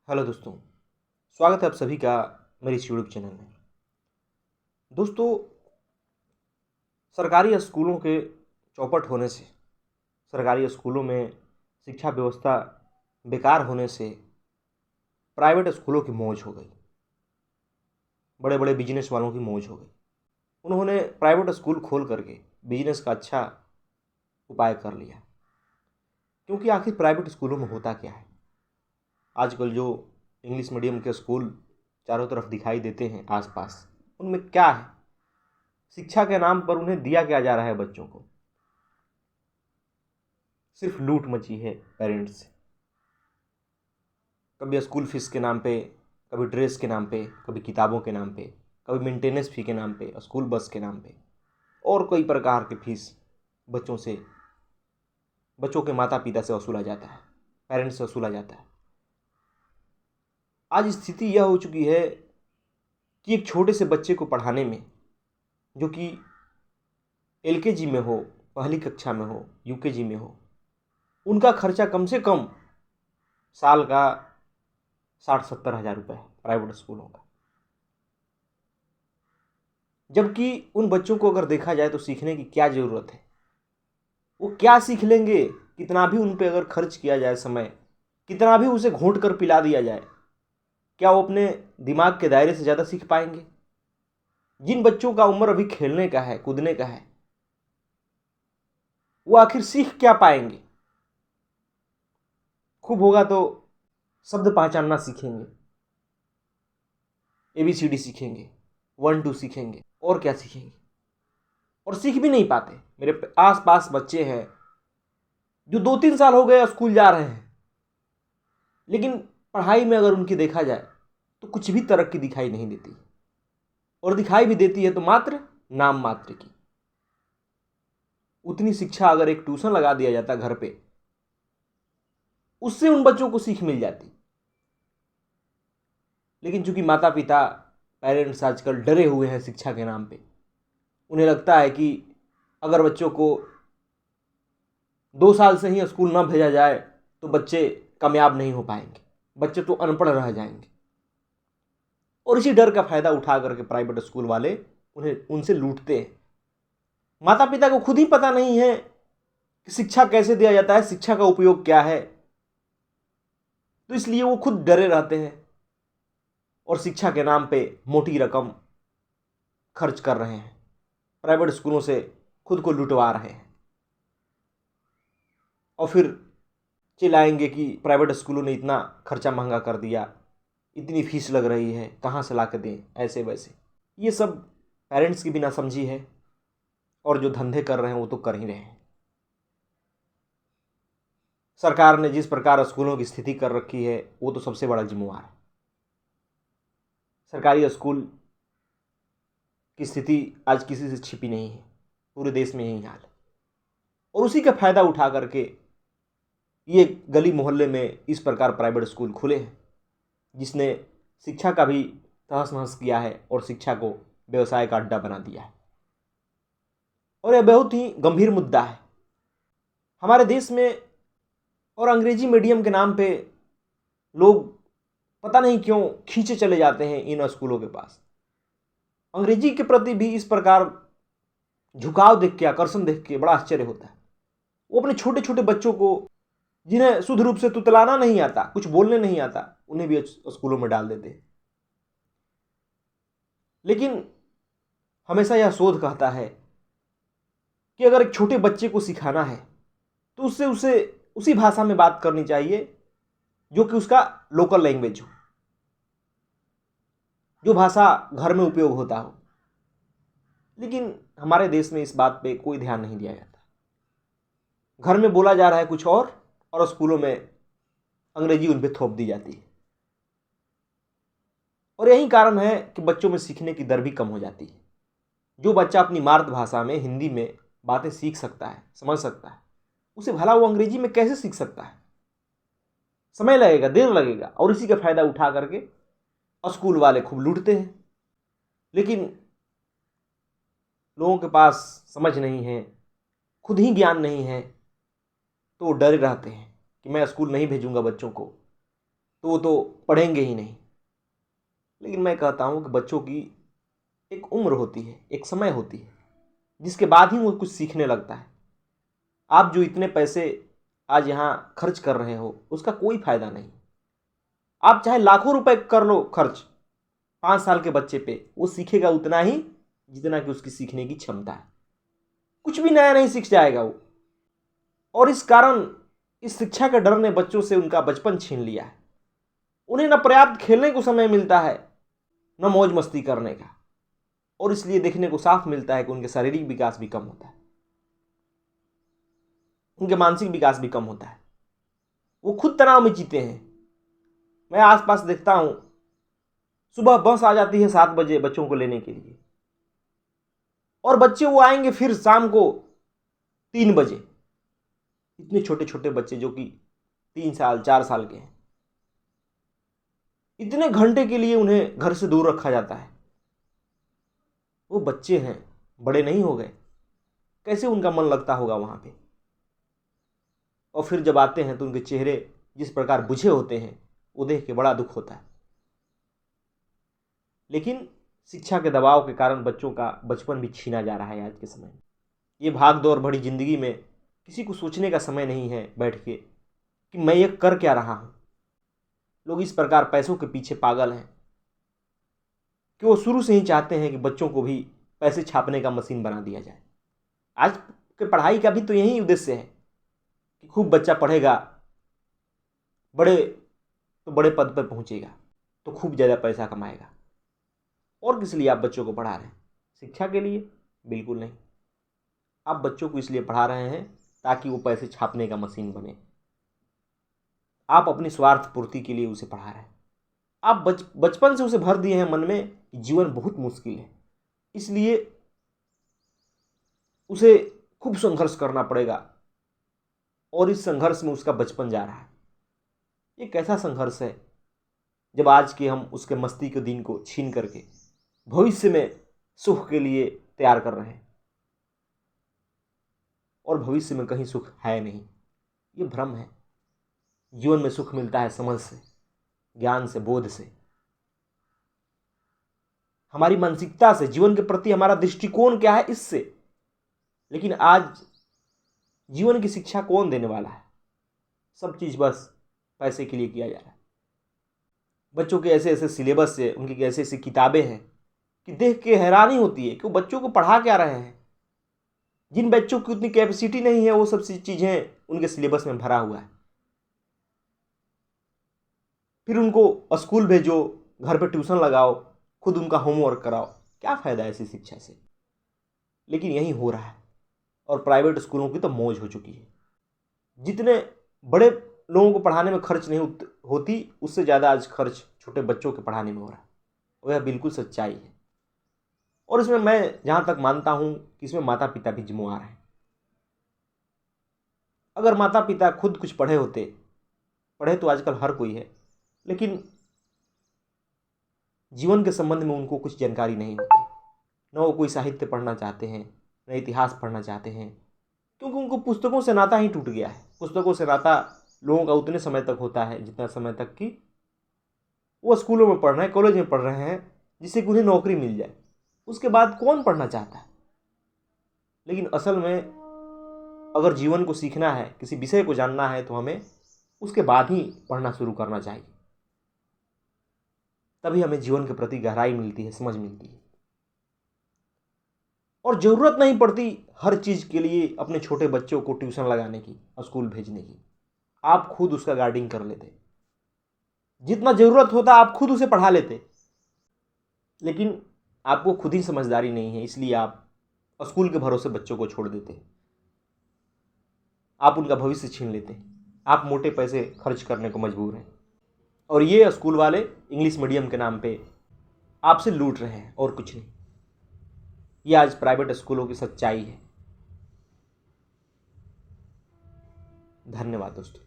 Hello दोस्तों। स्वागत है आप सभी का मेरे इस यूट्यूब चैनल में। दोस्तों, सरकारी स्कूलों के चौपट होने से, सरकारी स्कूलों में शिक्षा व्यवस्था बेकार होने से प्राइवेट स्कूलों की मौज हो गई। बड़े बड़े बिजनेस वालों की मौज हो गई। उन्होंने प्राइवेट स्कूल खोल करके बिजनेस का अच्छा उपाय कर लिया। क्योंकि आखिर प्राइवेट स्कूलों में होता क्या है? आजकल जो इंग्लिश मीडियम के स्कूल चारों तरफ दिखाई देते हैं आसपास, उनमें क्या है? शिक्षा के नाम पर उन्हें दिया क्या जा रहा है बच्चों को? सिर्फ लूट मची है पेरेंट्स से। कभी स्कूल फीस के नाम पे, कभी ड्रेस के नाम पे, कभी किताबों के नाम पे, कभी मेंटेनेंस फी के नाम पे, स्कूल बस के नाम पे, और कई प्रकार के फीस बच्चों के माता पिता से वसूला जाता है, पेरेंट्स से वसूला जाता है। आज स्थिति यह हो चुकी है कि एक छोटे से बच्चे को पढ़ाने में, जो कि एलकेजी में हो, पहली कक्षा में हो, यूकेजी में हो, उनका खर्चा कम से कम साल का 60-70 हज़ार रुपये है प्राइवेट स्कूलों का। जबकि उन बच्चों को अगर देखा जाए तो सीखने की क्या ज़रूरत है? वो क्या सीख लेंगे? कितना भी उन पे अगर खर्च किया जाए समय, कितना भी उसे घोंट कर पिला दिया जाए, क्या वो अपने दिमाग के दायरे से ज़्यादा सीख पाएंगे? जिन बच्चों का उम्र अभी खेलने का है, कूदने का है, वो आखिर सीख क्या पाएंगे? खूब होगा तो शब्द पहचानना सीखेंगे, ABCD सीखेंगे, 1 2 सीखेंगे, और क्या सीखेंगे? और सीख भी नहीं पाते। मेरे आस पास बच्चे हैं जो 2-3 साल हो गए स्कूल जा रहे हैं, लेकिन पढ़ाई में अगर उनकी देखा जाए तो कुछ भी तरक्की दिखाई नहीं देती, और दिखाई भी देती है तो मात्र नाम मात्र की। उतनी शिक्षा अगर एक ट्यूशन लगा दिया जाता घर पे, उससे उन बच्चों को सीख मिल जाती। लेकिन चूंकि माता पिता, पेरेंट्स आजकल डरे हुए हैं शिक्षा के नाम पे, उन्हें लगता है कि अगर बच्चों को 2 साल से ही स्कूल ना भेजा जाए तो बच्चे कामयाब नहीं हो पाएंगे, बच्चे तो अनपढ़ रह जाएंगे। और इसी डर का फायदा उठा करके प्राइवेट स्कूल वाले उन्हें उनसे लूटते हैं। माता पिता को खुद ही पता नहीं है कि शिक्षा कैसे दिया जाता है, शिक्षा का उपयोग क्या है, तो इसलिए वो खुद डरे रहते हैं और शिक्षा के नाम पे मोटी रकम खर्च कर रहे हैं, प्राइवेट स्कूलों से खुद को लुटवा रहे हैं। और फिर चिल्लाएंगे कि प्राइवेट स्कूलों ने इतना खर्चा महंगा कर दिया, इतनी फीस लग रही है, कहाँ से ला के दें, ऐसे वैसे। ये सब पेरेंट्स की भी ना समझी है, और जो धंधे कर रहे हैं वो तो कर ही रहे हैं। सरकार ने जिस प्रकार स्कूलों की स्थिति कर रखी है, वो तो सबसे बड़ा जिम्मेवार है। सरकारी स्कूल की स्थिति आज किसी से छिपी नहीं है, पूरे देश में यही हाल है। और उसी का फायदा उठा करके ये गली मोहल्ले में इस प्रकार प्राइवेट स्कूल खुले हैं, जिसने शिक्षा का भी तहस नहस किया है और शिक्षा को व्यवसाय का अड्डा बना दिया है। और यह बहुत ही गंभीर मुद्दा है हमारे देश में। और अंग्रेजी मीडियम के नाम पे लोग पता नहीं क्यों खींचे चले जाते हैं इन स्कूलों के पास। अंग्रेजी के प्रति भी इस प्रकार झुकाव देख के, आकर्षण देख के बड़ा आश्चर्य होता है। वो अपने छोटे छोटे बच्चों को, जिन्हें शुद्ध रूप से तुतलाना नहीं आता, कुछ बोलने नहीं आता, उन्हें भी स्कूलों में डाल देते हैं। लेकिन हमेशा यह शोध कहता है कि अगर एक छोटे बच्चे को सिखाना है तो उससे उसे उसी भाषा में बात करनी चाहिए जो कि उसका लोकल लैंग्वेज हो, जो भाषा घर में उपयोग होता हो। लेकिन हमारे देश में इस बात पे कोई ध्यान नहीं दिया जाता। घर में बोला जा रहा है कुछ और स्कूलों में अंग्रेजी उन पर थोप दी जाती है। और यही कारण है कि बच्चों में सीखने की दर भी कम हो जाती है। जो बच्चा अपनी मातृभाषा में, हिंदी में बातें सीख सकता है, समझ सकता है, उसे भला वो अंग्रेजी में कैसे सीख सकता है? समय लगेगा, देर लगेगा। और इसी का फायदा उठा करके स्कूल वाले खूब लूटते हैं। लेकिन लोगों के पास समझ नहीं है, खुद ही ज्ञान नहीं है, तो वो डरे रहते हैं कि मैं स्कूल नहीं भेजूंगा बच्चों को तो वो तो पढ़ेंगे ही नहीं। लेकिन मैं कहता हूँ कि बच्चों की एक उम्र होती है, एक समय होती है, जिसके बाद ही वो कुछ सीखने लगता है। आप जो इतने पैसे आज यहाँ खर्च कर रहे हो उसका कोई फायदा नहीं। आप चाहे लाखों रुपए कर लो खर्च 5 साल के बच्चे पे, वो सीखेगा उतना ही जितना कि उसकी सीखने की क्षमता है। कुछ भी नया नहीं सीख जाएगा वो। और इस कारण इस शिक्षा के डर ने बच्चों से उनका बचपन छीन लिया है। उन्हें न पर्याप्त खेलने को समय मिलता है, न मौज मस्ती करने का। और इसलिए देखने को साफ मिलता है कि उनके शारीरिक विकास भी कम होता है, उनके मानसिक विकास भी कम होता है। वो खुद तनाव में जीते हैं। मैं आसपास देखता हूं, सुबह बस आ जाती है 7 बजे बच्चों को लेने के लिए, और बच्चे वो आएंगे फिर शाम को 3 बजे। इतने छोटे छोटे बच्चे जो कि 3 साल 4 साल के हैं, इतने घंटे के लिए उन्हें घर से दूर रखा जाता है। वो बच्चे हैं, बड़े नहीं हो गए, कैसे उनका मन लगता होगा वहां पे। और फिर जब आते हैं तो उनके चेहरे जिस प्रकार बुझे होते हैं, वो देख के बड़ा दुख होता है। लेकिन शिक्षा के दबाव के कारण बच्चों का बचपन भी छीना जा रहा है आज के समय में। ये भाग दौड़ भरी जिंदगी में किसी को सोचने का समय नहीं है बैठ के कि मैं ये कर क्या रहा हूं। लोग इस प्रकार पैसों के पीछे पागल हैं कि वो शुरू से ही चाहते हैं कि बच्चों को भी पैसे छापने का मशीन बना दिया जाए। आज के पढ़ाई का भी तो यही उद्देश्य है कि खूब बच्चा पढ़ेगा, बड़े तो बड़े पद पर पहुंचेगा, तो खूब ज़्यादा पैसा कमाएगा। और किस लिए आप बच्चों को पढ़ा रहे हैं? शिक्षा के लिए? बिल्कुल नहीं। आप बच्चों को इसलिए पढ़ा रहे हैं ताकि वो पैसे छापने का मशीन बने। आप अपनी स्वार्थ पूर्ति के लिए उसे पढ़ा रहे हैं। आप बचपन से उसे भर दिए हैं मन में कि जीवन बहुत मुश्किल है, इसलिए उसे खूब संघर्ष करना पड़ेगा। और इस संघर्ष में उसका बचपन जा रहा है। ये कैसा संघर्ष है जब आज के हम उसके मस्ती के दिन को छीन करके भविष्य में सुख के लिए तैयार कर रहे हैं। और भविष्य में कहीं सुख है नहीं, ये भ्रम है। जीवन में सुख मिलता है समझ से, ज्ञान से, बोध से, हमारी मानसिकता से, जीवन के प्रति हमारा दृष्टिकोण क्या है इससे। लेकिन आज जीवन की शिक्षा कौन देने वाला है? सब चीज बस पैसे के लिए किया जा रहा है। बच्चों के ऐसे ऐसे सिलेबस से, उनकी ऐसी ऐसी किताबें हैं कि देख के हैरानी होती है कि वो बच्चों को पढ़ा क्या रहे हैं। जिन बच्चों की उतनी कैपेसिटी नहीं है, वो सब चीजें उनके सिलेबस में भरा हुआ है। फिर उनको स्कूल भेजो, घर पे ट्यूशन लगाओ, खुद उनका होमवर्क कराओ। क्या फायदा है ऐसी शिक्षा से? लेकिन यही हो रहा है। और प्राइवेट स्कूलों की तो मौज हो चुकी है। जितने बड़े लोगों को पढ़ाने में खर्च नहीं होती, उससे ज़्यादा आज खर्च छोटे बच्चों के पढ़ाने में हो रहा है। और यह बिल्कुल सच्चाई है। और इसमें मैं जहाँ तक मानता हूँ कि इसमें माता पिता भी जिम्मेवार हैं। अगर माता पिता खुद कुछ पढ़े होते, पढ़े तो आजकल हर कोई है, लेकिन जीवन के संबंध में उनको कुछ जानकारी नहीं होती, न वो कोई साहित्य पढ़ना चाहते हैं, न इतिहास पढ़ना चाहते हैं, क्योंकि उनको पुस्तकों से नाता ही टूट गया है। पुस्तकों से नाता लोगों का उतने समय तक होता है जितना समय तक कि वो स्कूलों में पढ़ रहे हैं, कॉलेज में पढ़ रहे हैं, जिससे कि उन्हें नौकरी मिल जाए। उसके बाद कौन पढ़ना चाहता है? लेकिन असल में अगर जीवन को सीखना है, किसी विषय को जानना है, तो हमें उसके बाद ही पढ़ना शुरू करना चाहिए। तभी हमें जीवन के प्रति गहराई मिलती है, समझ मिलती है। और जरूरत नहीं पड़ती हर चीज के लिए अपने छोटे बच्चों को ट्यूशन लगाने की, स्कूल भेजने की। आप खुद उसका गाइडिंग कर लेते, जितना जरूरत होता आप खुद उसे पढ़ा लेते। लेकिन आपको खुद ही समझदारी नहीं है, इसलिए आप स्कूल के भरोसे बच्चों को छोड़ देते, आप उनका भविष्य छीन लेते, आप मोटे पैसे खर्च करने को मजबूर हैं। और ये स्कूल वाले इंग्लिश मीडियम के नाम पे आपसे लूट रहे हैं और कुछ नहीं। ये आज प्राइवेट स्कूलों की सच्चाई है। धन्यवाद दोस्तों।